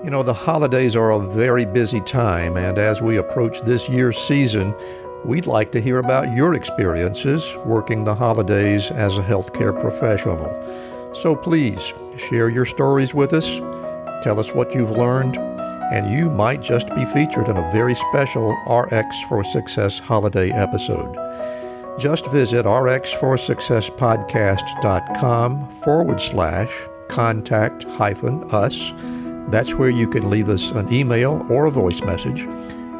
You know, the holidays are a very busy time, and as we approach this year's season, we'd like to hear about your experiences working the holidays as a healthcare professional. So please, share your stories with us, tell us what you've learned, and you might just be featured in a very special RX for Success holiday episode. Just visit rxforsuccesspodcast.com/contact-us. That's where you can leave us an email or a voice message.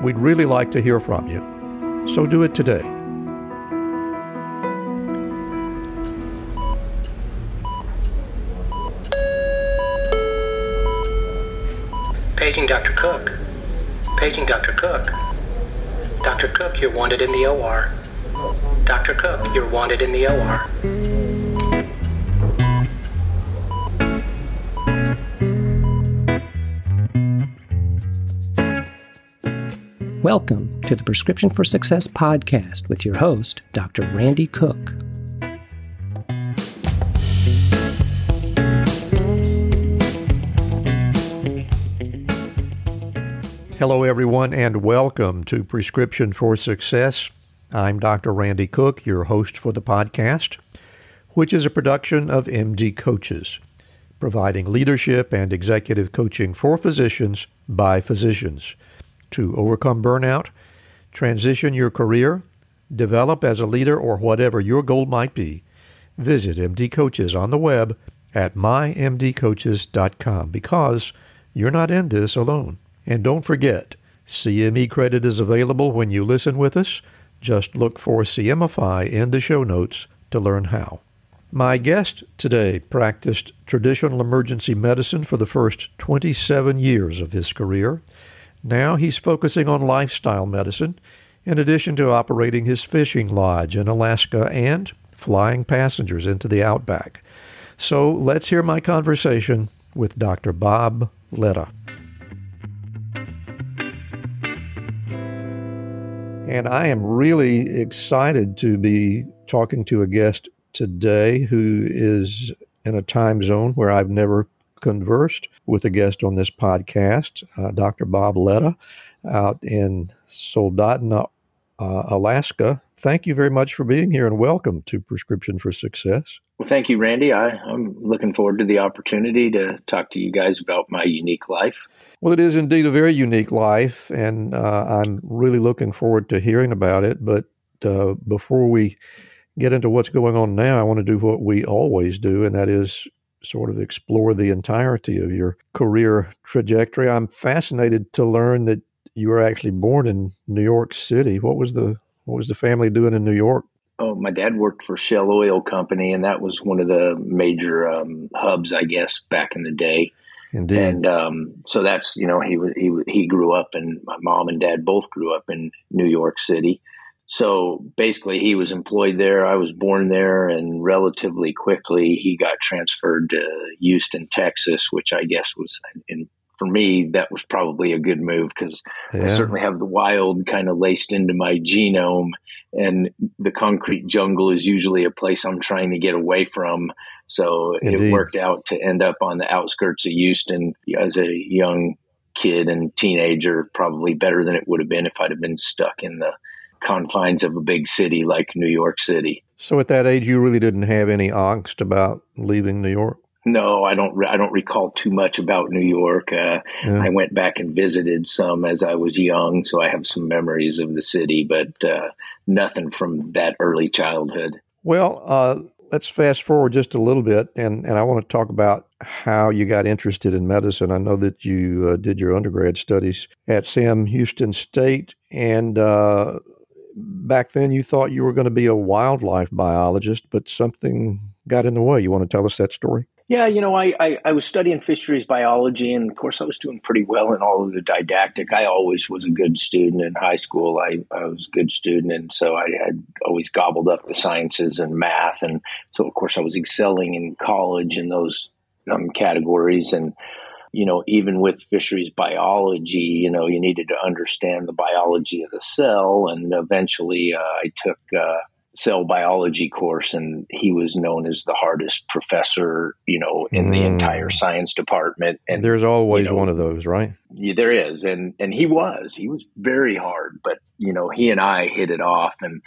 We'd really like to hear from you. So do it today. Paging Dr. Cook. Paging Dr. Cook. Dr. Cook, you're wanted in the OR. Dr. Cook, you're wanted in the OR. Welcome to the Prescription for Success podcast with your host, Dr. Randy Cook. Hello, everyone, and welcome to Prescription for Success. I'm Dr. Randy Cook, your host for the podcast, which is a production of MD Coaches, providing leadership and executive coaching for physicians by physicians to overcome burnout, transition your career, develop as a leader, or whatever your goal might be. Visit MD Coaches on the web at mymdcoaches.com because you're not in this alone. And don't forget, CME credit is available when you listen with us. Just look for CMify in the show notes to learn how. My guest today practiced traditional emergency medicine for the first 27 years of his career. Now he's focusing on lifestyle medicine, in addition to operating his fishing lodge in Alaska and flying passengers into the outback. So let's hear my conversation with Dr. Bob Ledda. And I am really excited to be talking to a guest today who is in a time zone where I've never conversed with a guest on this podcast, Dr. Bob Ledda, out in Soldotna, Alaska. Thank you very much for being here and welcome to Prescription for Success. Well, thank you, Randy. I'm looking forward to the opportunity to talk to you guys about my unique life. Well, it is indeed a very unique life, and I'm really looking forward to hearing about it. But before we get into what's going on now, I want to do what we always do, and that is sort of explore the entirety of your career trajectory. I'm fascinated to learn that you were actually born in New York City. What was the family doing in New York? Oh, my dad worked for Shell Oil Company, and that was one of the major hubs, I guess, back in the day. Indeed. And so that's, he grew up, and my mom and dad both grew up in New York City. So basically, he was employed there. I was born there, and relatively quickly, he got transferred to Houston, Texas, which I guess was, for me, that was probably a good move because I certainly have the wild kind of laced into my genome, and the concrete jungle is usually a place I'm trying to get away from. So Indeed. It worked out to end up on the outskirts of Houston as a young kid and teenager, probably better than it would have been if I'd have been stuck in the confines of a big city like New York City. So at that age, you really didn't have any angst about leaving New York? No, I don't recall too much about New York. I went back and visited some as I was young, so I have some memories of the city, but nothing from that early childhood. Well, let's fast forward just a little bit, and I want to talk about how you got interested in medicine. I know that you did your undergrad studies at Sam Houston State, and back then you thought you were going to be a wildlife biologist, but something got in the way. You want to tell us that story? Yeah, I was studying fisheries biology, and of course I was doing pretty well in all of the didactic. I always was a good student in high school. I was a good student, and so I had always gobbled up the sciences and math. And so, of course, I was excelling in college in those categories. And, even with fisheries biology, you needed to understand the biology of the cell. And eventually I took cell biology course, and he was known as the hardest professor, in the entire science department. And there's always one of those, right? Yeah, there is. And he was very hard, but, he and I hit it off, and,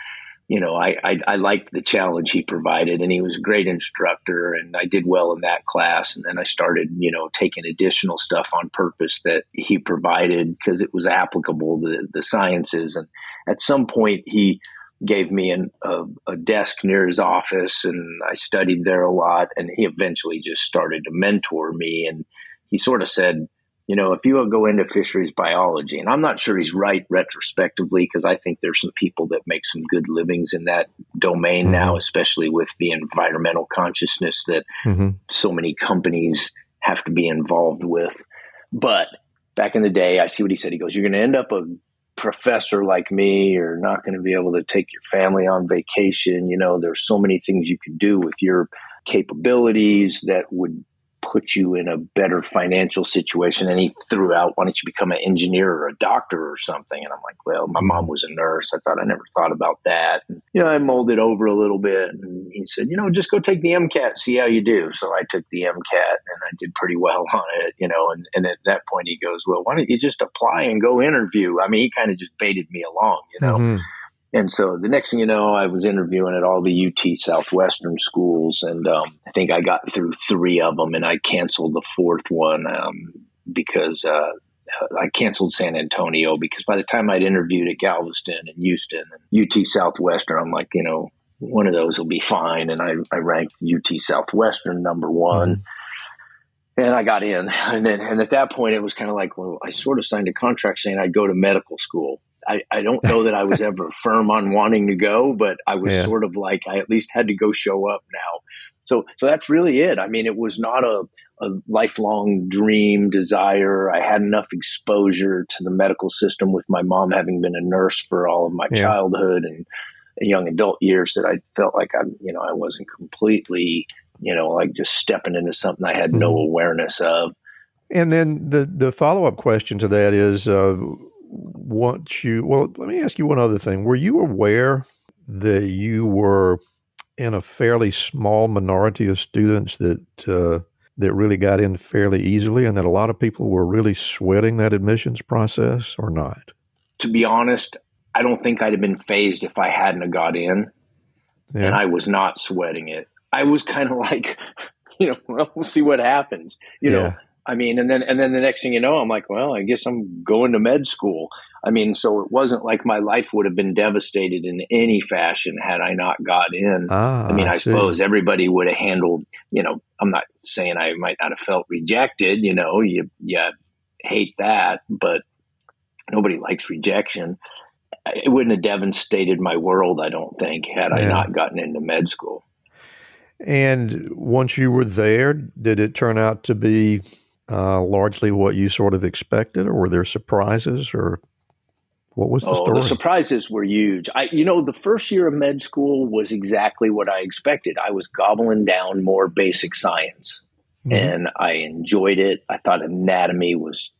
I liked the challenge he provided, and he was a great instructor, and I did well in that class. And then I started, taking additional stuff on purpose that he provided because it was applicable to the sciences. And at some point he gave me a desk near his office, and I studied there a lot. And he eventually just started to mentor me. And he sort of said, if you will go into fisheries biology, and I'm not sure he's right retrospectively, because I think there's some people that make some good livings in that domain now, especially with the environmental consciousness that so many companies have to be involved with. But back in the day, I see what he said. He goes, you're going to end up a professor like me. You're not going to be able to take your family on vacation. There's so many things you could do with your capabilities that would put you in a better financial situation. And he threw out, why don't you become an engineer or a doctor or something? And I'm like, well, my mom was a nurse. I never thought about that. And, I molded over a little bit. And he said, just go take the MCAT, see how you do. So I took the MCAT, and I did pretty well on it, and at that point he goes, well, why don't you just apply and go interview? I mean, he kind of just baited me along, And so the next thing you know, I was interviewing at all the UT Southwestern schools, and I think I got through 3 of them, and I canceled the 4th one because I canceled San Antonio, because by the time I'd interviewed at Galveston and Houston and UT Southwestern, I'm like, one of those will be fine. And I ranked UT Southwestern number 1. And I got in. And at that point, it was kind of like, well, I sort of signed a contract saying I'd go to medical school. I don't know that I was ever firm on wanting to go, but I was sort of like, I at least had to go show up now. So that's really it. I mean, it was not a lifelong dream, desire. I had enough exposure to the medical system with my mom having been a nurse for all of my childhood and young adult years that I felt like I wasn't completely, like just stepping into something I had no awareness of. And then the follow-up question to that is, let me ask you one other thing. Were you aware that you were in a fairly small minority of students that really got in fairly easily, and that a lot of people were really sweating that admissions process, or not? To be honest, I don't think I'd have been fazed if I hadn't have got in, and I was not sweating it. I was kind of like, well, we'll see what happens, I mean, and then the next thing you know, I'm like, well, I guess I'm going to med school. I mean, so it wasn't like my life would have been devastated in any fashion had I not got in. I suppose everybody would have handled, I'm not saying I might not have felt rejected, you hate that, but nobody likes rejection. It wouldn't have devastated my world, I don't think, had I not gotten into med school. And once you were there, did it turn out to be largely what you sort of expected, or were there surprises, or what was the story? The surprises were huge. The first year of med school was exactly what I expected. I was gobbling down more basic science, and I enjoyed it. I thought anatomy was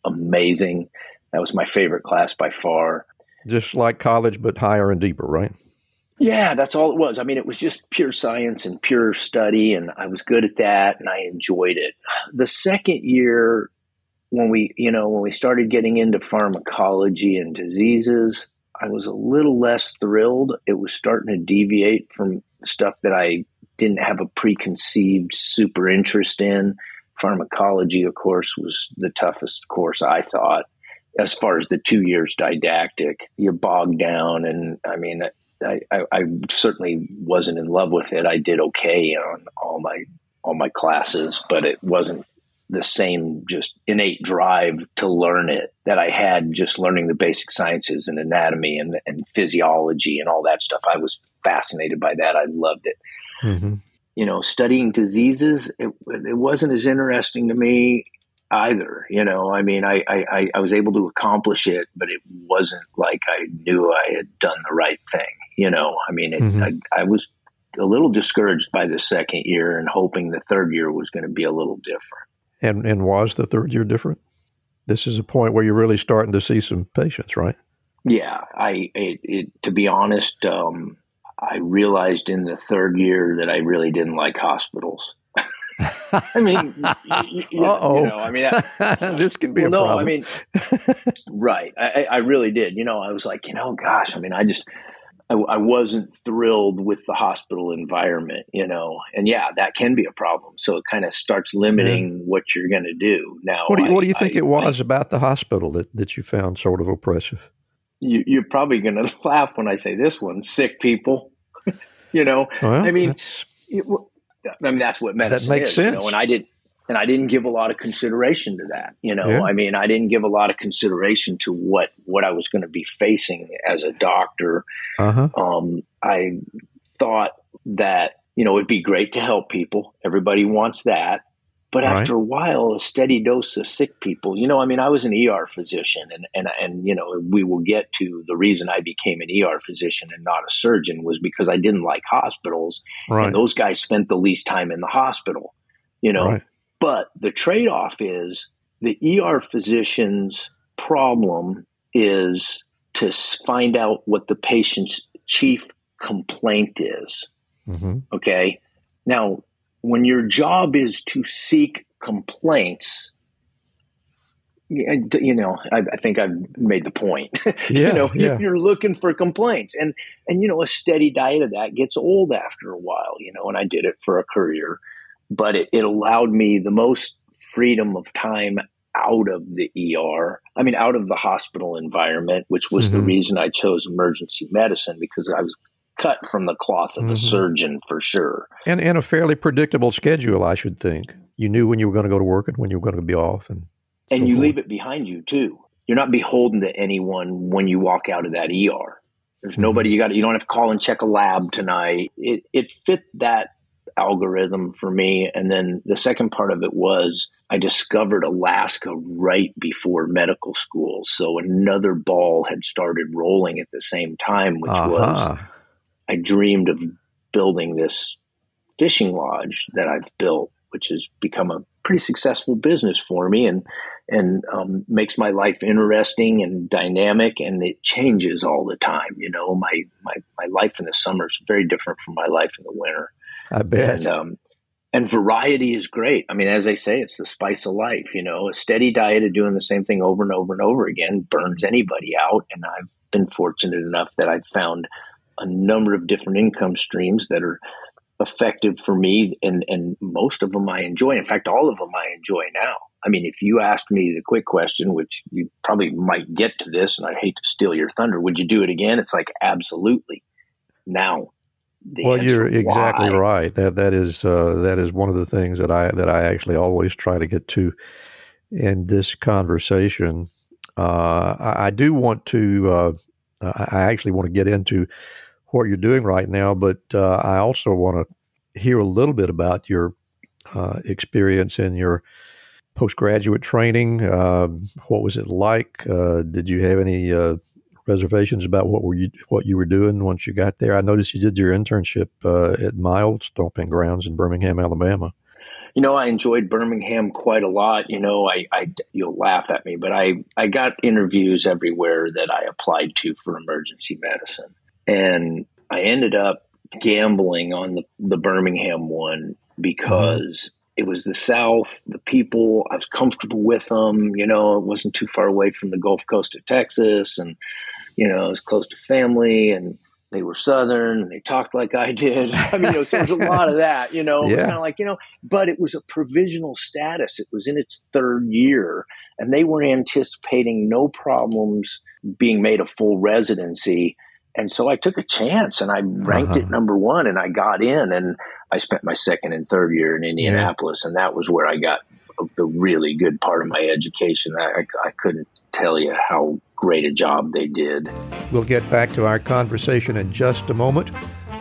amazing. That was my favorite class by far. Just like college, but higher and deeper, right? Yeah, that's all it was. I mean, it was just pure science and pure study, and I was good at that, and I enjoyed it. The second year, when we started getting into pharmacology and diseases, I was a little less thrilled. It was starting to deviate from stuff that I didn't have a preconceived super interest in. Pharmacology, of course, was the toughest course, I thought, as far as the 2 years didactic. You bogged down, and I mean, I certainly wasn't in love with it. I did okay on all my classes, but it wasn't the same just innate drive to learn it that I had just learning the basic sciences and anatomy and physiology and all that stuff. I was fascinated by that. I loved it. Studying diseases, it wasn't as interesting to me either. I mean, I was able to accomplish it, but it wasn't like I knew I had done the right thing. I mean, I was a little discouraged by the second year and hoping the third year was going to be a little different. And was the third year different? This is a point where you're really starting to see some patients, right? Yeah. To be honest, I realized in the third year that I really didn't like hospitals. I mean, you know, I mean, this can be a problem. I mean, right. I really did. You know, I was like, gosh, I mean, I wasn't thrilled with the hospital environment, and that can be a problem. So it kind of starts limiting what you're going to do. Now, what do you think it was about the hospital that you found sort of oppressive? You're probably going to laugh when I say this one: sick people. Well, I mean, that's what medicine that makes is. sense. And I didn't give a lot of consideration to that. I mean, I didn't give a lot of consideration to what I was going to be facing as a doctor. I thought that, it'd be great to help people. Everybody wants that. But after a while, a steady dose of sick people, I mean, I was an ER physician and we will get to the reason I became an ER physician and not a surgeon was because I didn't like hospitals. And those guys spent the least time in the hospital, But the trade-off is the ER physician's problem is to find out what the patient's chief complaint is. Okay. Now, when your job is to seek complaints, I think I've made the point. You're looking for complaints, and a steady diet of that gets old after a while. And I did it for a career, but it allowed me the most freedom of time out of the ER. I mean, out of the hospital environment, which was the reason I chose emergency medicine, because I was cut from the cloth of a surgeon for sure. And a fairly predictable schedule, I should think. You knew when you were going to go to work and when you were going to be off. And you leave it behind you too. You're not beholden to anyone when you walk out of that ER. There's nobody you don't have to call and check a lab tonight. It fit that algorithm for me. And then the second part of it was I discovered Alaska right before medical school. So another ball had started rolling at the same time, which was I dreamed of building this fishing lodge that I've built, which has become a pretty successful business for me and makes my life interesting and dynamic, and it changes all the time. My life in the summer is very different from my life in the winter. I bet. And variety is great. I mean, as they say, it's the spice of life. A steady diet of doing the same thing over and over and over again burns anybody out. And I've been fortunate enough that I've found a number of different income streams that are effective for me, and most of them I enjoy. In fact, all of them I enjoy now. I mean, if you asked me the quick question, which you probably might get to this, and I hate to steal your thunder, would you do it again? It's like, absolutely. Now, you're exactly right. That is one of the things that I actually always try to get to in this conversation. I do want to. I actually want to get into what you're doing right now, but I also want to hear a little bit about your experience in your postgraduate training. What was it like? Did you have any reservations about what you were doing once you got there? I noticed you did your internship at my old stomping grounds in Birmingham, Alabama. I enjoyed Birmingham quite a lot. You'll laugh at me, but I got interviews everywhere that I applied to for emergency medicine. And I ended up gambling on the Birmingham one because it was the South, the people, I was comfortable with them. It wasn't too far away from the Gulf Coast of Texas. And, it was close to family, and they were Southern, and they talked like I did. I mean, so there was a lot of that, kind of like, but it was a provisional status. It was in its third year, and they were anticipating no problems being made a full residency. And so I took a chance, and I ranked it number one, and I got in, and I spent my second and third year in Indianapolis, and that was where I got the really good part of my education. I couldn't tell you how great a job they did. We'll get back to our conversation in just a moment.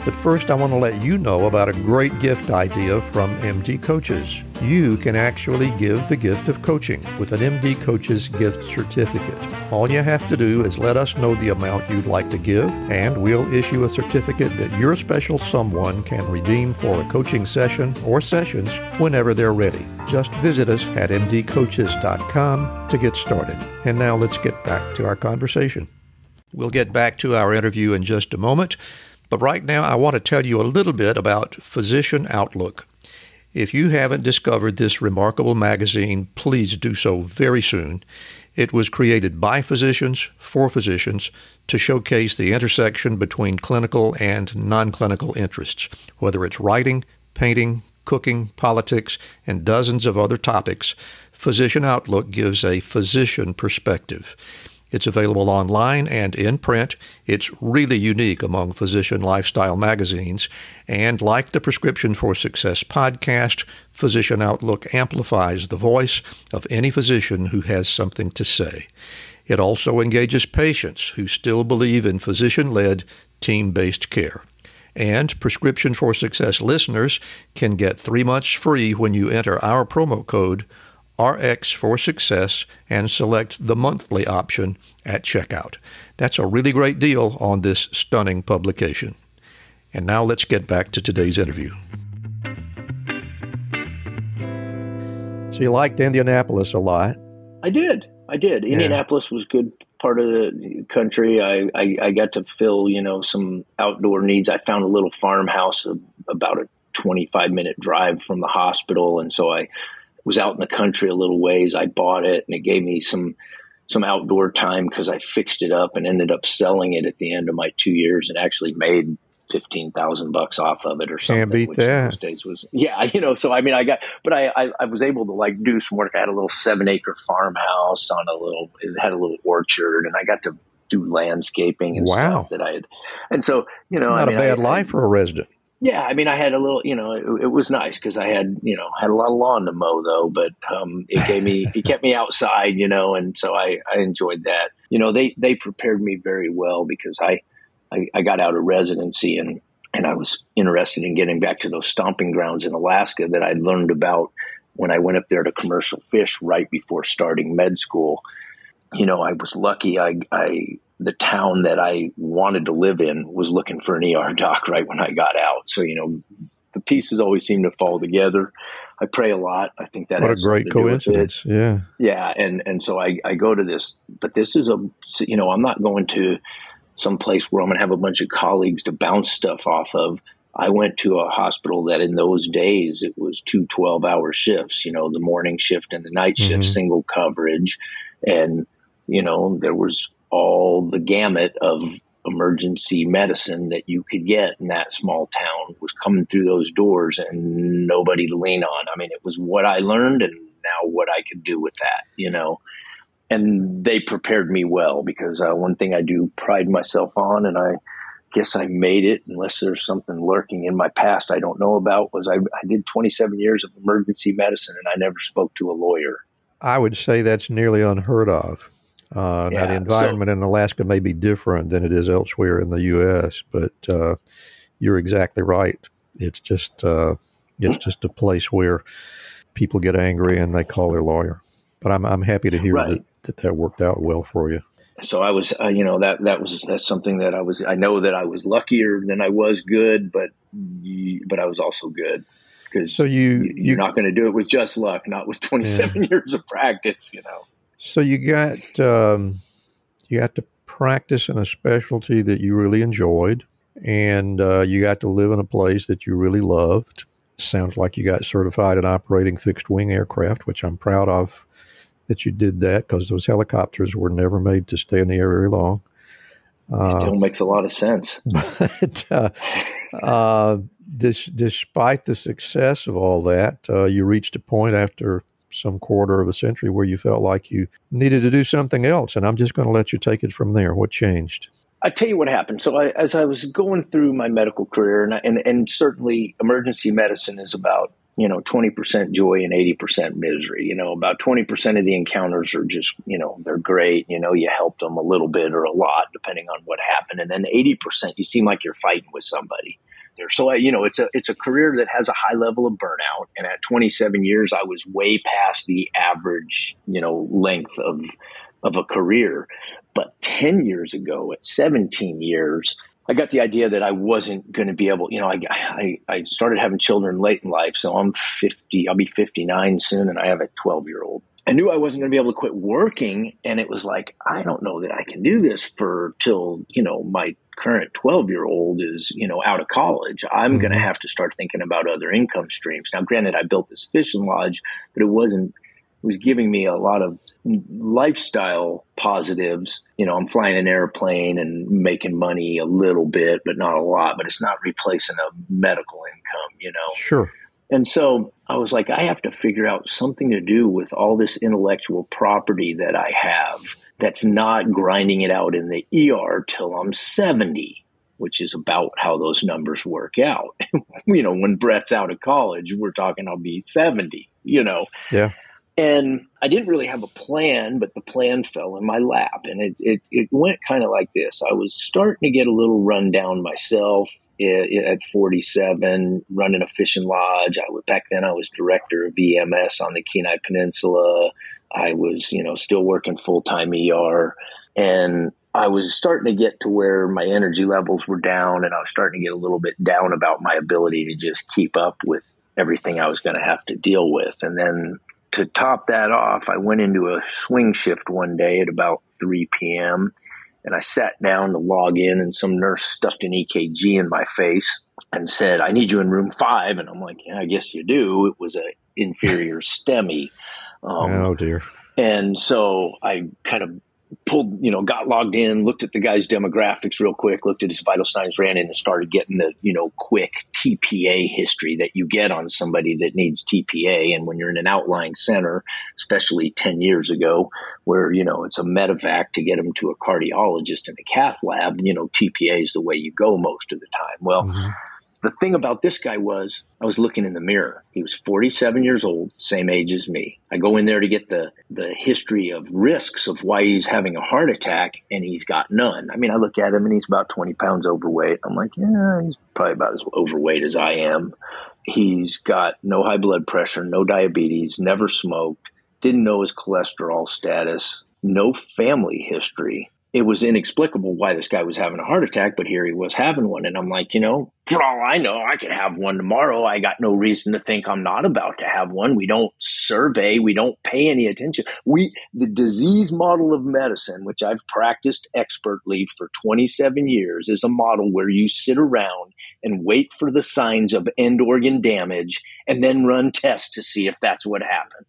But first, I want to let you know about a great gift idea from MD Coaches. You can actually give the gift of coaching with an MD Coaches gift certificate. All you have to do is let us know the amount you'd like to give, and we'll issue a certificate that your special someone can redeem for a coaching session or sessions whenever they're ready. Just visit us at mdcoaches.com to get started. And now let's get back to our conversation. We'll get back to our interview in just a moment. But right now, I want to tell you a little bit about Physician Outlook. If you haven't discovered this remarkable magazine, please do so very soon. It was created by physicians, for physicians, to showcase the intersection between clinical and non-clinical interests, whether it's writing, painting, cooking, politics, and dozens of other topics. Physician Outlook gives a physician perspective. It's available online and in print. It's really unique among physician lifestyle magazines. And like the Prescription for Success podcast, Physician Outlook amplifies the voice of any physician who has something to say. It also engages patients who still believe in physician-led, team-based care. And Prescription for Success listeners can get 3 months free when you enter our promo code RX for Success and select the monthly option at checkout. That's a really great deal on this stunning publication. And now let's get back to today's interview. So you liked Indianapolis a lot. I did. Indianapolis was a good part of the country. I got to fill, some outdoor needs. I found a little farmhouse about a 25-minute drive from the hospital. And so I was out in the country a little ways. I bought it, and it gave me some outdoor time because I fixed it up and ended up selling it at the end of my 2 years and actually made $15,000 off of it or something. Can't beat that. Those days was, so I mean, I was able to do some work. I had a little 7-acre farmhouse it had a little orchard, and I got to do landscaping and stuff that I had. And so, it's not a bad life for a resident. Yeah, I mean, I had a little, it was nice because I had a lot of lawn to mow though, but it kept me outside, and so I enjoyed that. They prepared me very well because I got out of residency and I was interested in getting back to those stomping grounds in Alaska that I'd learned about when I went up there to commercial fish right before starting med school. I was lucky. The town that I wanted to live in was looking for an ER doc right when I got out. So, the pieces always seem to fall together. I pray a lot. I think that what a great coincidence. Yeah. Yeah. And so I go to this, but this is I'm not going to some place where I'm going to have a bunch of colleagues to bounce stuff off of. I went to a hospital that in those days, it was 2 12-hour shifts, the morning shift and the night shift, single coverage. And, there was all the gamut of emergency medicine that you could get in that small town was coming through those doors and nobody to lean on. I mean, it was what I learned and now what I could do with that, and they prepared me well because one thing I do pride myself on, and I guess I made it unless there's something lurking in my past I don't know about, was I did 27 years of emergency medicine and I never spoke to a lawyer. I would say that's nearly unheard of. Now, the environment in Alaska may be different than it is elsewhere in the U.S., but you're exactly right. It's just a place where people get angry and they call their lawyer. But I'm happy to hear that worked out well for you. So I was, that's something that I know that I was luckier than I was good, but I was also good. Because you're not going to do it with just luck, not with 27 years of practice, So you got to practice in a specialty that you really enjoyed, and you got to live in a place that you really loved. Sounds like you got certified in operating fixed-wing aircraft, which I'm proud of that you did that because those helicopters were never made to stay in the air very long. It still makes a lot of sense. But despite the success of all that, you reached a point after some quarter of a century where you felt like you needed to do something else. And I'm just going to let you take it from there. What changed? I tell you what happened. So as I was going through my medical career, and certainly emergency medicine is about 20% joy and 80% misery. About 20% of the encounters are just, they're great. You helped them a little bit or a lot, depending on what happened. And then 80%, you seem like you're fighting with somebody there. So, it's a career that has a high level of burnout. And at 27 years, I was way past the average, length of a career. But 10 years ago, at 17 years, I got the idea that I wasn't going to be able, I started having children late in life. So I'm 50, I'll be 59 soon, and I have a 12-year-old. I knew I wasn't going to be able to quit working. And it was like, I don't know that I can do this till my current 12-year-old is, out of college. I'm going to have to start thinking about other income streams. Now, granted, I built this fishing lodge, but it was giving me a lot of lifestyle positives. I'm flying an airplane and making money a little bit, but not a lot, but it's not replacing a medical income, Sure. And so I was like, I have to figure out something to do with all this intellectual property that I have that's not grinding it out in the ER till I'm 70, which is about how those numbers work out. When Brett's out of college, we're talking I'll be 70, Yeah. And I didn't really have a plan, but the plan fell in my lap. And it went kind of like this. I was starting to get a little rundown myself at 47, running a fishing lodge. Back then I was director of EMS on the Kenai Peninsula. I was, still working full-time ER. And I was starting to get to where my energy levels were down, and I was starting to get a little bit down about my ability to just keep up with everything I was going to have to deal with. And then to top that off, I went into a swing shift one day at about 3 p.m. and I sat down to log in, and some nurse stuffed an EKG in my face and said, "I need you in room 5." And I'm like, "Yeah, I guess you do." It was an inferior STEMI. Oh, dear. And so I kind of got logged in, looked at the guy's demographics real quick, looked at his vital signs, ran in and started getting the, quick TPA history that you get on somebody that needs TPA. And when you're in an outlying center, especially 10 years ago, where, it's a medevac to get them to a cardiologist in a cath lab, TPA is the way you go most of the time. Well, the thing about this guy was I was looking in the mirror. He was 47 years old, same age as me. I go in there to get the history of risks of why he's having a heart attack, and he's got none. I mean, I look at him and he's about 20 pounds overweight. I'm like, yeah, he's probably about as overweight as I am. He's got no high blood pressure, no diabetes, never smoked, didn't know his cholesterol status, no family history. It was inexplicable why this guy was having a heart attack, but here he was having one. And I'm like, for all I know, I could have one tomorrow. I got no reason to think I'm not about to have one. We don't survey. We don't pay any attention. The disease model of medicine, which I've practiced expertly for 27 years, is a model where you sit around and wait for the signs of end organ damage and then run tests to see if that's what happened.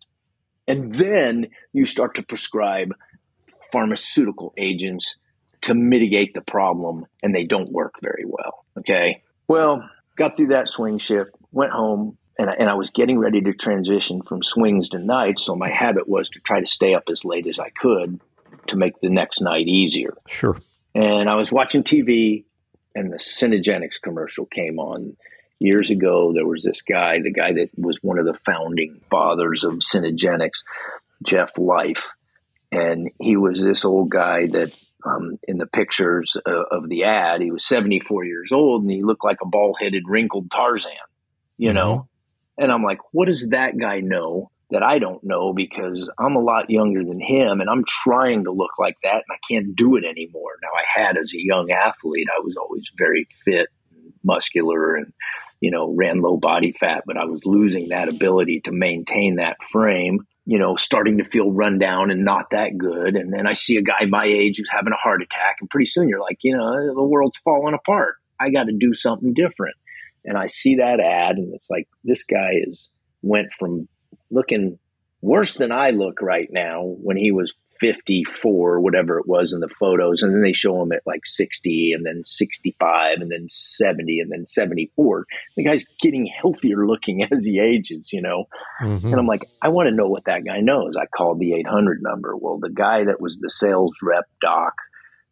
And then you start to prescribe pharmaceutical agents to mitigate the problem, and they don't work very well. Okay. Well, got through that swing shift, went home, and I was getting ready to transition from swings to nights. So my habit was to try to stay up as late as I could to make the next night easier. Sure. And I was watching TV, and the Synergenics commercial came on. Years ago, there was this guy, the guy that was one of the founding fathers of Synergenics, Jeff Life. And he was this old guy that in the pictures of the ad, he was 74 years old and he looked like a bald-headed, wrinkled Tarzan, know? And I'm like, what does that guy know that I don't know? Because I'm a lot younger than him and I'm trying to look like that and I can't do it anymore. Now, I had as a young athlete, I was always very fit, and muscular, and, ran low body fat, but I was losing that ability to maintain that frame. Starting to feel run down and not that good. And then I see a guy my age who's having a heart attack. And pretty soon you're like, the world's falling apart. I got to do something different. And I see that ad and it's like, this guy went from looking worse than I look right now when he was 54, whatever it was in the photos. And then they show him at like 60 and then 65 and then 70 and then 74. The guy's getting healthier looking as he ages, And I'm like, I want to know what that guy knows. I called the 800 number. Well, the guy that was the sales rep doc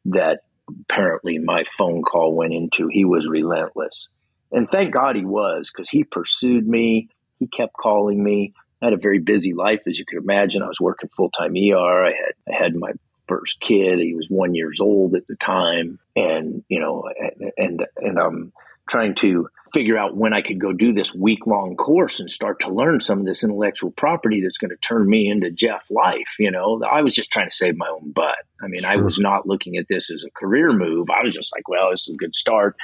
that apparently my phone call went into, he was relentless. And thank God he was, because he pursued me. He kept calling me. I had a very busy life, as you could imagine. I was working full-time ER. I had my first kid. He was 1 year old at the time. And, and I'm trying to figure out when I could go do this week-long course and start to learn some of this intellectual property that's going to turn me into Jeff Life. I was just trying to save my own butt. I mean, sure. I was not looking at this as a career move. I was just like, well, this is a good start.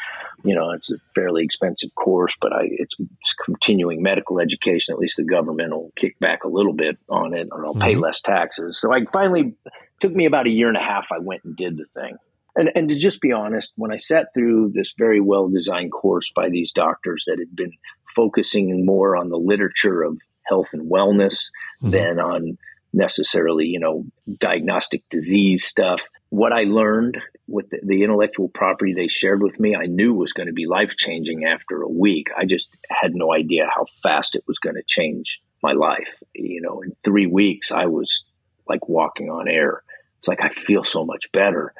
It's a fairly expensive course, but it's continuing medical education. At least the government will kick back a little bit on it, or I'll pay less taxes. So I finally, took me about a year and a half. I went and did the thing. And to just be honest, when I sat through this very well-designed course by these doctors that had been focusing more on the literature of health and wellness than on necessarily, diagnostic disease stuff, what I learned with the intellectual property they shared with me, I knew was going to be life-changing after a week. I just had no idea how fast it was going to change my life. In 3 weeks, I was like walking on air. It's like I feel so much better.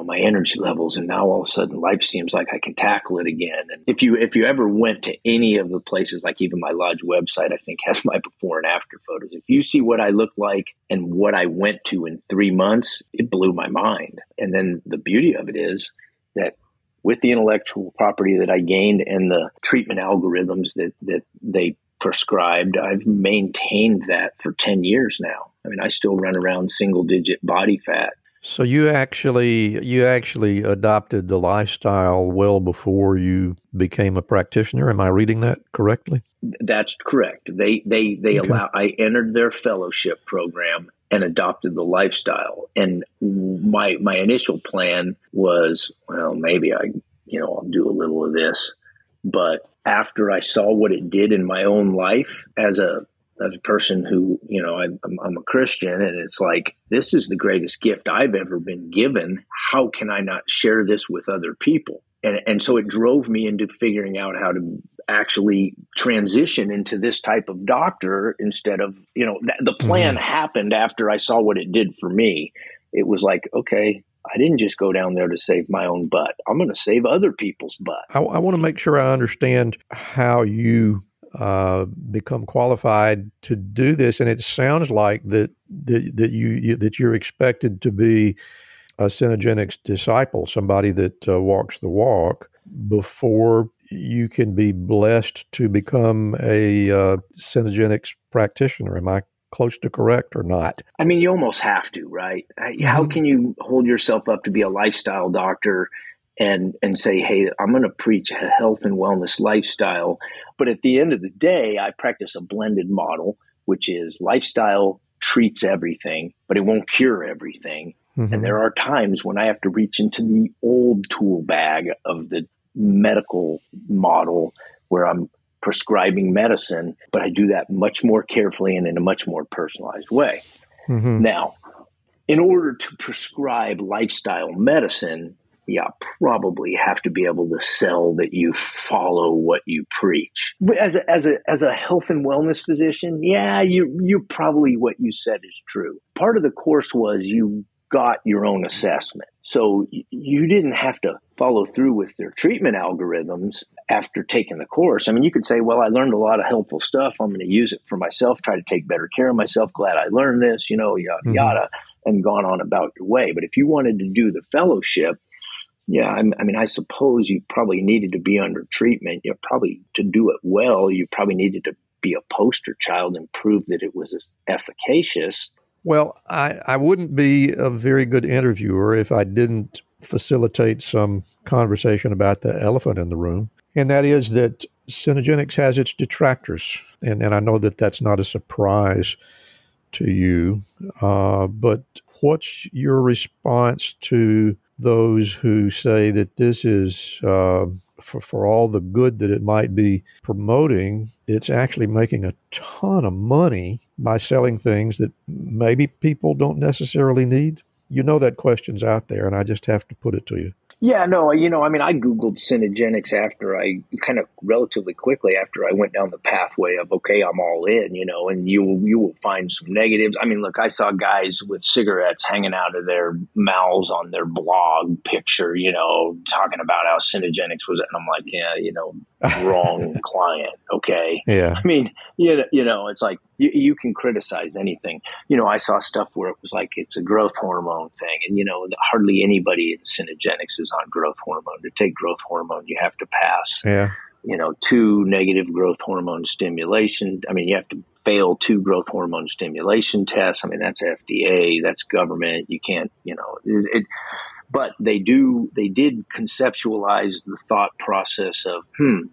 My energy levels, and now all of a sudden life seems like I can tackle it again. And if you ever went to any of the places, like even my lodge website, I think has my before and after photos. If you see what I look like and what I went to in 3 months, it blew my mind. And then the beauty of it is that with the intellectual property that I gained and the treatment algorithms that they prescribed, I've maintained that for 10 years now. I mean, I still run around single digit body fat. So you actually adopted the lifestyle well before you became a practitioner. Am I reading that correctly? That's correct. They I entered their fellowship program and adopted the lifestyle. And my initial plan was, well, maybe I'll do a little of this. But after I saw what it did in my own life as a person who, I'm a Christian, and it's like, this is the greatest gift I've ever been given. How can I not share this with other people? And so it drove me into figuring out how to actually transition into this type of doctor instead of, the plan happened after I saw what it did for me. It was like, okay, I didn't just go down there to save my own butt. I'm going to save other people's butt. I want to make sure I understand how you become qualified to do this, and it sounds like that you're expected to be a Synergenics disciple, somebody that walks the walk, before you can be blessed to become a Synergenics practitioner. Am I close to correct or not? I mean, you almost have to, right? How can you hold yourself up to be a lifestyle doctor and say, hey, I'm going to preach a health and wellness lifestyle? But at the end of the day, I practice a blended model, which is lifestyle treats everything, but it won't cure everything. And there are times when I have to reach into the old tool bag of the medical model where I'm prescribing medicine, but I do that much more carefully and in a much more personalized way. Now, in order to prescribe lifestyle medicine, probably have to be able to sell that you follow what you preach. But as a health and wellness physician, you probably, what you said is true. Part of the course was you got your own assessment. So you didn't have to follow through with their treatment algorithms after taking the course. I mean, you could say, well, I learned a lot of helpful stuff. I'm going to use it for myself, try to take better care of myself. Glad I learned this, yada, yada, and gone on about your way. But if you wanted to do the fellowship, I suppose you probably needed to be under treatment. Probably to do it well, you probably needed to be a poster child and prove that it was efficacious. Well, I wouldn't be a very good interviewer if I didn't facilitate some conversation about the elephant in the room, and that is that Synergenics has its detractors, and I know that that's not a surprise to you, but what's your response to those who say that this is, for all the good that it might be promoting, it's actually making a ton of money by selling things that maybe people don't necessarily need? You know that question's out there, and I just have to put it to you. Yeah, no, I Googled Synergenics relatively quickly after I went down the pathway of, okay, I'm all in, and you will find some negatives. I mean, look, I saw guys with cigarettes hanging out of their mouths on their blog picture, talking about how Synergenics was, and I'm like, wrong client. Okay. Yeah. I mean, it's like you can criticize anything. I saw stuff where it was like, it's a growth hormone thing. And, hardly anybody in Synergenics is on growth hormone. To take growth hormone, you have to pass, 2 negative growth hormone stimulation. I mean, you have to fail 2 growth hormone stimulation tests. I mean, that's FDA, that's government. You can't, but they did conceptualize the thought process of,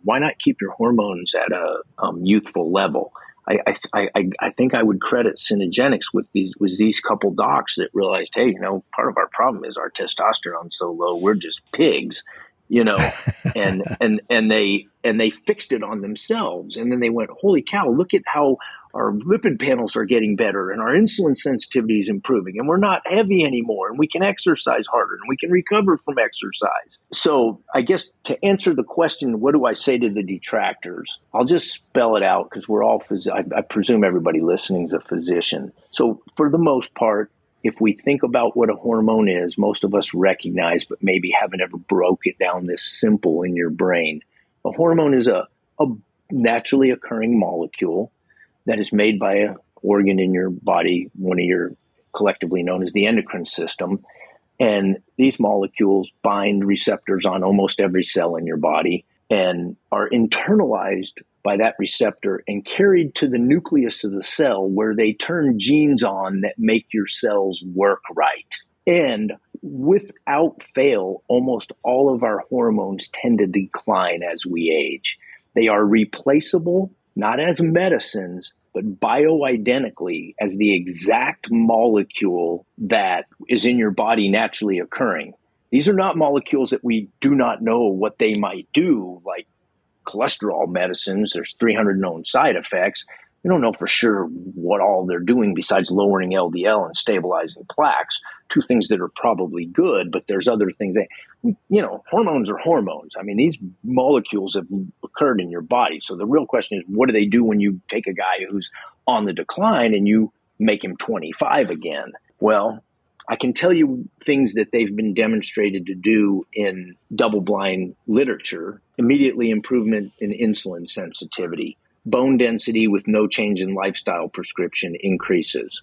why not keep your hormones at a youthful level? I think I would credit Synergenics with these couple docs that realized, hey, part of our problem is our testosterone's so low, we're just pigs, and they fixed it on themselves. And then they went, holy cow, look at how our lipid panels are getting better and our insulin sensitivity is improving and we're not heavy anymore and we can exercise harder and we can recover from exercise. So I guess to answer the question, what do I say to the detractors? I'll just spell it out because we're all I presume everybody listening is a physician. So for the most part, if we think about what a hormone is, most of us recognize, but maybe haven't ever broke it down this simple in your brain. A hormone is a naturally occurring molecule that is made by an organ in your body, one of your collectively known as the endocrine system. And these molecules bind receptors on almost every cell in your body and are internalized by that receptor and carried to the nucleus of the cell where they turn genes on that make your cells work right. And without fail, almost all of our hormones tend to decline as we age. They are replaceable, not as medicines, but bioidentically as the exact molecule that is in your body naturally occurring. These are not molecules that we do not know what they might do, like cholesterol medicines. There's 300 known side effects. We don't know for sure what all they're doing besides lowering LDL and stabilizing plaques, two things that are probably good, but there's other things that, hormones are hormones. I mean, these molecules have occurred in your body. So the real question is, what do they do when you take a guy who's on the decline and you make him 25 again? Well, I can tell you things that they've been demonstrated to do in double-blind literature. Immediately improvement in insulin sensitivity. Bone density with no change in lifestyle prescription increases.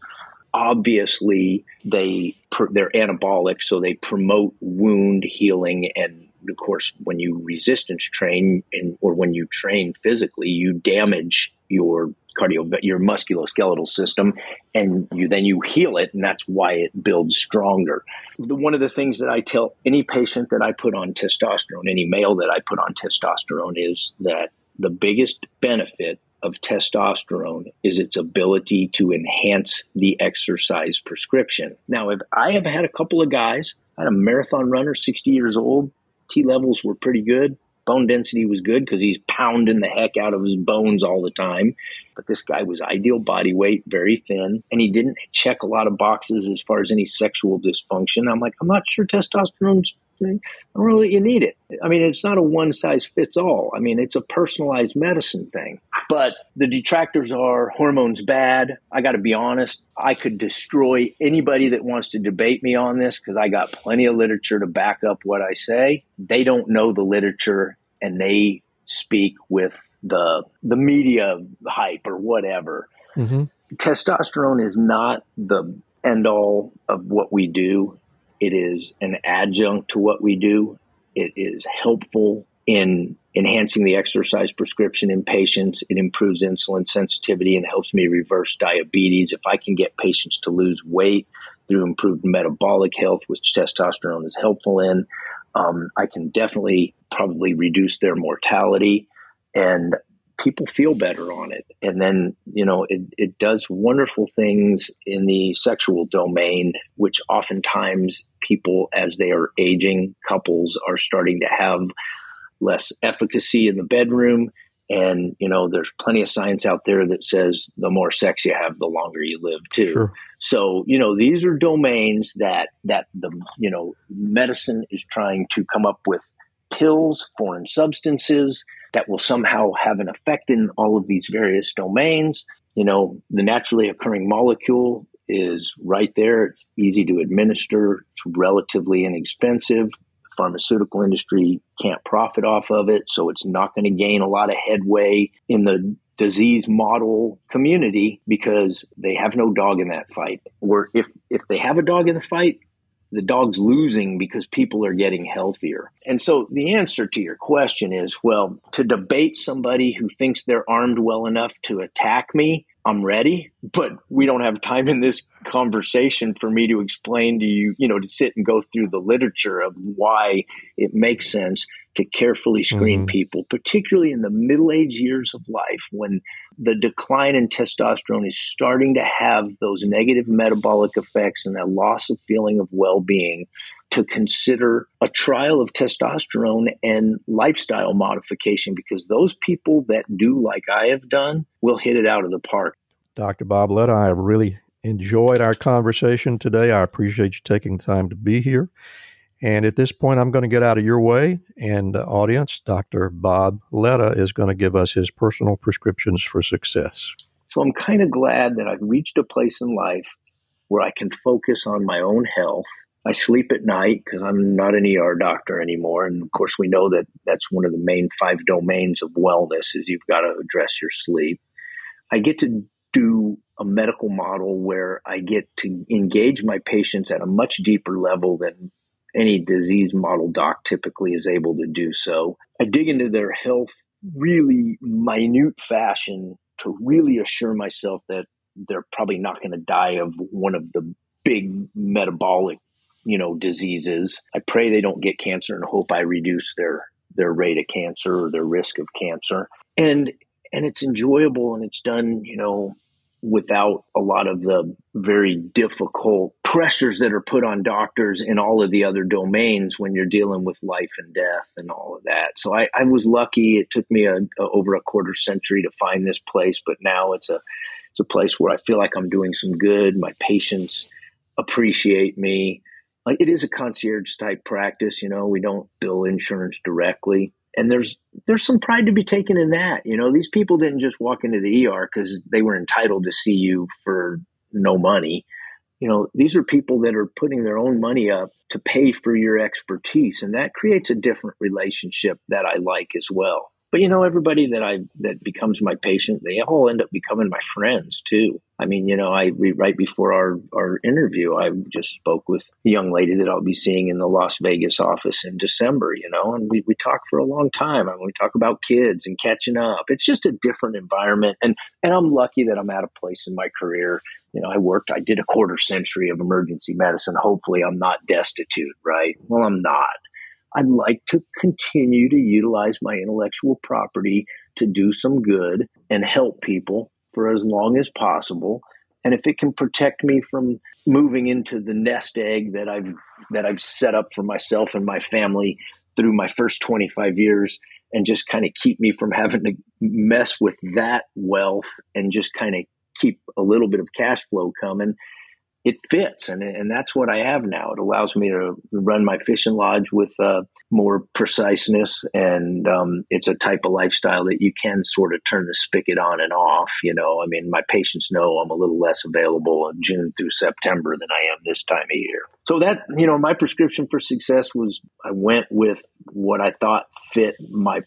Obviously, they're anabolic, so they promote wound healing. And of course, when you resistance train or when you train physically, you damage your musculoskeletal system, and you heal it, and that's why it builds stronger. One of the things that I tell any patient that I put on testosterone, any male that I put on testosterone, is that the biggest benefit of testosterone is its ability to enhance the exercise prescription. Now, if I have had a couple of guys, I had a marathon runner, 60 years old, T levels were pretty good. Bone density was good because he's pounding the heck out of his bones all the time. But this guy was ideal body weight, very thin, and he didn't check a lot of boxes as far as any sexual dysfunction. I'm like, I'm not sure testosterone's, I don't really, you need it. I mean, it's not a one size fits all. I mean, it's a personalized medicine thing. But the detractors are hormones bad. I got to be honest. I could destroy anybody that wants to debate me on this because I got plenty of literature to back up what I say. They don't know the literature and they speak with the media hype or whatever. Mm-hmm. Testosterone is not the end all of what we do. It is an adjunct to what we do. It is helpful in enhancing the exercise prescription in patients. It improves insulin sensitivity and helps me reverse diabetes. If I can get patients to lose weight through improved metabolic health, which testosterone is helpful in, I can definitely probably reduce their mortality, and people feel better on it. And then, it does wonderful things in the sexual domain, which oftentimes people, as they are aging, couples are starting to have less efficacy in the bedroom. And, there's plenty of science out there that says the more sex you have, the longer you live too. Sure. So, these are domains that the medicine is trying to come up with pills, foreign substances that will somehow have an effect in all of these various domains. The naturally occurring molecule is right there. It's easy to administer. It's relatively inexpensive. The pharmaceutical industry can't profit off of it, so it's not going to gain a lot of headway in the disease model community because they have no dog in that fight. Or if they have a dog in the fight, the dog's losing because people are getting healthier. And so the answer to your question is, well, to debate somebody who thinks they're armed well enough to attack me, I'm ready, but we don't have time in this conversation for me to explain to you, to sit and go through the literature of why it makes sense to carefully screen people, particularly in the middle-age years of life when the decline in testosterone is starting to have those negative metabolic effects and that loss of feeling of well-being, to consider a trial of testosterone and lifestyle modification, because those people that do like I have done will hit it out of the park. Dr. Bob Ledda, I have really enjoyed our conversation today. I appreciate you taking the time to be here. And at this point, I'm going to get out of your way. And audience, Dr. Bob Ledda is going to give us his personal prescriptions for success. So I'm kind of glad that I've reached a place in life where I can focus on my own health. I sleep at night because I'm not an ER doctor anymore. And of course, we know that that's one of the main 5 domains of wellness is you've got to address your sleep. I get to do a medical model where I get to engage my patients at a much deeper level than any disease model doc typically is able to do so. I dig into their health really minute fashion to really assure myself that they're probably not going to die of one of the big metabolic diseases. I pray they don't get cancer and hope I reduce their rate of cancer or their risk of cancer. And it's enjoyable, and it's done, without a lot of the very difficult pressures that are put on doctors in all of the other domains when you're dealing with life and death and all of that. So I was lucky. It took me over a quarter century to find this place, but now it's a place where I feel like I'm doing some good. My patients appreciate me. Like, it is a concierge type practice. We don't bill insurance directly. And there's some pride to be taken in that. These people didn't just walk into the ER because they were entitled to see you for no money. These are people that are putting their own money up to pay for your expertise. And that creates a different relationship that I like as well. But, everybody that becomes my patient, they all end up becoming my friends too. I mean, right before our interview, I just spoke with a young lady that I'll be seeing in the Las Vegas office in December, and we talk for a long time. I mean, we talk about kids and catching up. It's just a different environment. And I'm lucky that I'm at a place in my career. I did a quarter century of emergency medicine. Hopefully I'm not destitute, right? Well, I'm not. I'd like to continue to utilize my intellectual property to do some good and help people for as long as possible. And if it can protect me from moving into the nest egg that I've set up for myself and my family through my first 25 years, and just kind of keep me from having to mess with that wealth and just kind of keep a little bit of cash flow coming, it fits. And that's what I have now. It allows me to run my fishing lodge with more preciseness. And it's a type of lifestyle that you can sort of turn the spigot on and off. I mean, my patients know I'm a little less available in June through September than I am this time of year. So that, my prescription for success was I went with what I thought fit my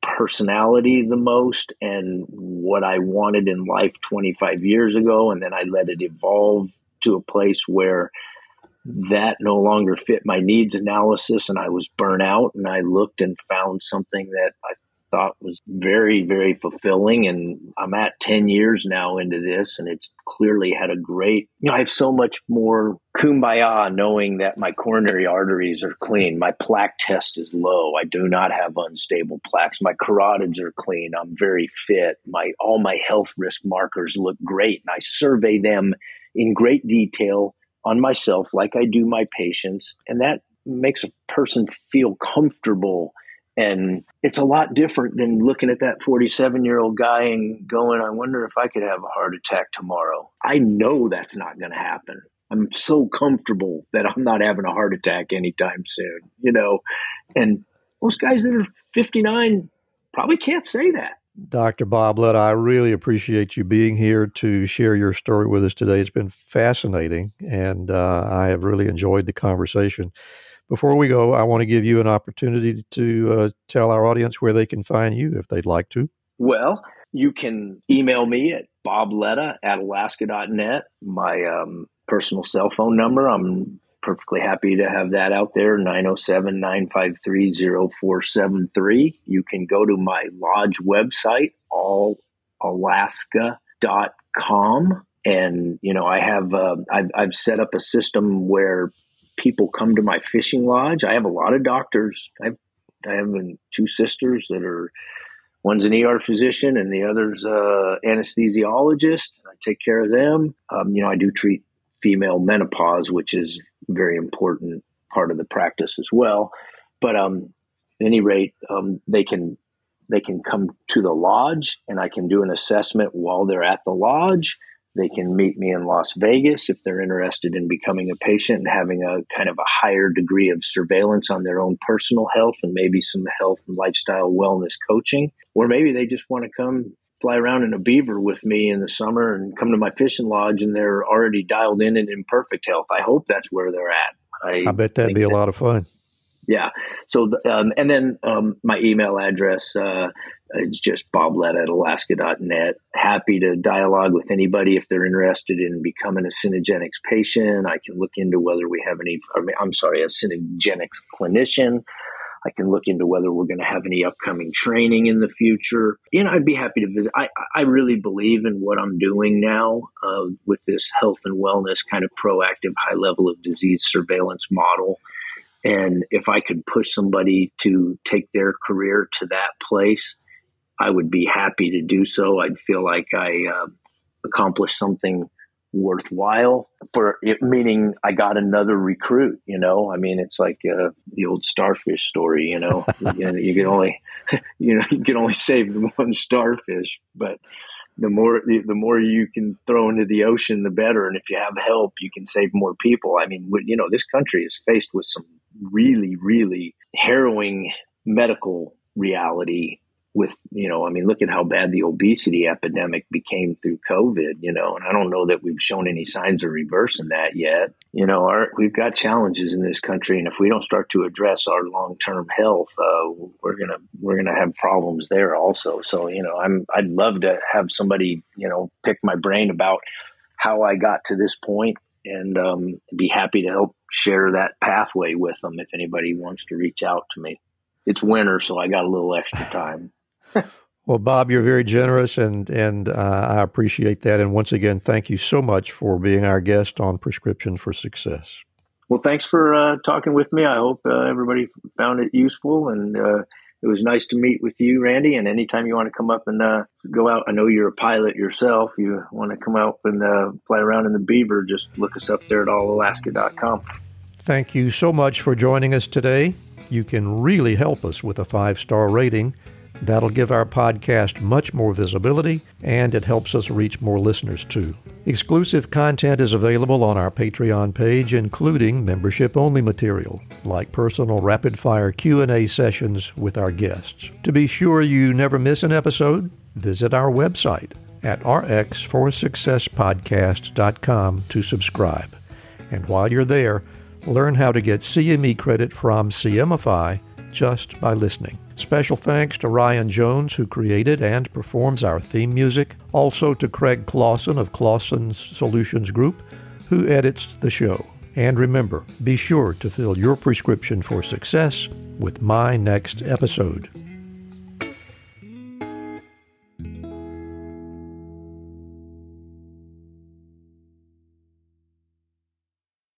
personality the most and what I wanted in life 25 years ago. And then I let it evolve to a place where that no longer fit my needs analysis, and I was burnt out, and I looked and found something that I thought was very, very fulfilling. And I'm at 10 years now into this, and it's clearly had a great, I have so much more kumbaya knowing that my coronary arteries are clean. My plaque test is low. I do not have unstable plaques. My carotids are clean. I'm very fit. All my health risk markers look great, and I survey them in great detail on myself like I do my patients. And that makes a person feel comfortable. And it's a lot different than looking at that 47-year-old guy and going, I wonder if I could have a heart attack tomorrow. I know that's not going to happen. I'm so comfortable that I'm not having a heart attack anytime soon, and most guys that are 59 probably can't say that. Dr. Bob Ledda, I really appreciate you being here to share your story with us today. It's been fascinating, and I have really enjoyed the conversation. Before we go, I want to give you an opportunity to tell our audience where they can find you if they'd like to. Well, you can email me at bobletta@alaska.net. My personal cell phone number, I'm perfectly happy to have that out there, 907-953-0473. You can go to my lodge website, allalaska.com. And, I've set up a system where people come to my fishing lodge. I have a lot of doctors. I have I have two sisters that are, one's an ER physician and the other's anesthesiologist. I take care of them. I do treat female menopause, which is a very important part of the practice as well. But at any rate, they can come to the lodge and I can do an assessment while they're at the lodge. They can meet me in Las Vegas if they're interested in becoming a patient and having a kind of a higher degree of surveillance on their own personal health and maybe some health and lifestyle wellness coaching. Or maybe they just want to come fly around in a beaver with me in the summer and come to my fishing lodge and they're already dialed in and in perfect health. I hope that's where they're at. I bet that'd be a lot of fun. Yeah. So, and then my email address is just bobledda@alaska.net. Happy to dialogue with anybody if they're interested in becoming a Synergenics patient. I can look into whether we have a Synergenics clinician. I can look into whether we're going to have any upcoming training in the future. I'd be happy to visit. I really believe in what I'm doing now with this health and wellness kind of proactive high level of disease surveillance model. And if I could push somebody to take their career to that place, I would be happy to do so. I'd feel like I accomplished something worthwhile for it, meaning I got another recruit, it's like the old starfish story, you can only save the one starfish, but the more you can throw into the ocean, the better. And if you have help, you can save more people. This country is faced with some really, really harrowing medical reality with, look at how bad the obesity epidemic became through COVID, and I don't know that we've shown any signs of reversing that yet. We've got challenges in this country. And if we don't start to address our long-term health, we're going to have problems there also. So, I'd love to have somebody, pick my brain about how I got to this point and be happy to help share that pathway with them if anybody wants to reach out to me. It's winter, so I got a little extra time. Well, Bob, you're very generous, and I appreciate that. And once again, thank you so much for being our guest on Prescription for Success. Well, thanks for talking with me. I hope everybody found it useful, and it was nice to meet with you, Randy. And anytime you want to come up and go out, I know you're a pilot yourself. You want to come out and fly around in the Beaver, just look us up there at allalaska.com. Thank you so much for joining us today. You can really help us with a 5-star rating. That'll give our podcast much more visibility, and it helps us reach more listeners too. Exclusive content is available on our Patreon page, including membership-only material, like personal rapid-fire Q&A sessions with our guests. To be sure you never miss an episode, visit our website at rxforsuccesspodcast.com to subscribe. And while you're there, learn how to get CME credit from CMify just by listening. Special thanks to Ryan Jones, who created and performs our theme music. Also to Craig Clausen of Clausen's Solutions Group, who edits the show. And remember, be sure to fill your prescription for success with my next episode.